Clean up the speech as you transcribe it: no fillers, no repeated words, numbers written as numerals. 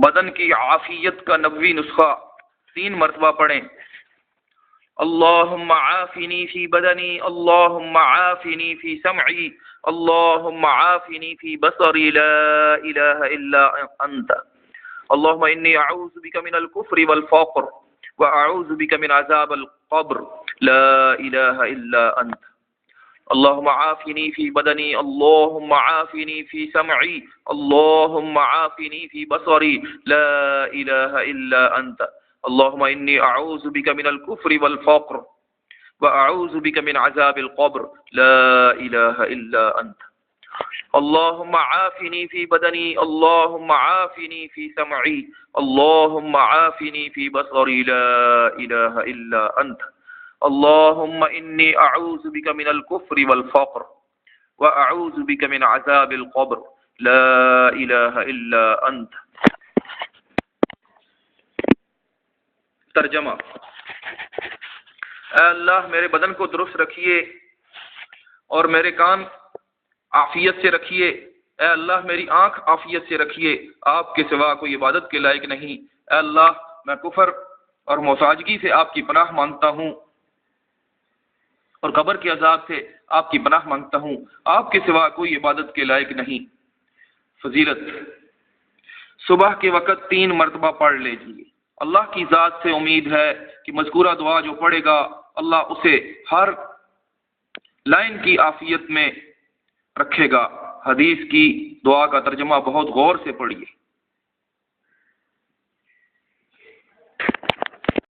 بدن کی عافیت کا نبوی نسخہ 3 مرتبہ پڑھیں۔ اللہم عافنی فی بدنی، اللہم عافنی فی سمعی، اللہم عافنی فی بصری، لا الہ الا انت، اللہم انی اعوذ بک من الکفر والفقر واعوذ بک من عذاب القبر، لا الہ الا انت، اللہم عافنی فی بدنی، اللہم عافنی فی سمعی، اللہم عافنی فی بصری، لا الہ الا انت، اللہم انی اعوذ بک من الکفر والفقر واعوذ بک من عذاب القبر، لا الہ الا انت، اللہم عافنی فی بدنی، اللہم عافنی فی سمعی، اللہم عافنی فی بصری، لا الہ الا انت، اللہم انی اعوذ بک من الکفر والفقر واعوذ بک من عذاب القبر، لا الہ الا انت۔ ترجمہ: اے اللہ میرے بدن کو درست رکھیے اور میرے کان عافیت سے رکھیے، اے اللہ میری آنکھ عافیت سے رکھیے، آپ کے سوا کوئی عبادت کے لائق نہیں، اے اللہ میں کفر اور محتاجگی سے آپ کی پناہ مانگتا ہوں اور قبر کے عذاب سے آپ کی پناہ مانگتا ہوں، آپ کے سوا کوئی عبادت کے لائق نہیں۔ فضیلت: صبح کے وقت 3 مرتبہ پڑھ لیجیے۔ اللہ کی ذات سے امید ہے کہ مذکورہ دعا جو پڑھے گا اللہ اسے ہر لائن کی عافیت میں رکھے گا۔ حدیث کی دعا کا ترجمہ بہت غور سے پڑھیے۔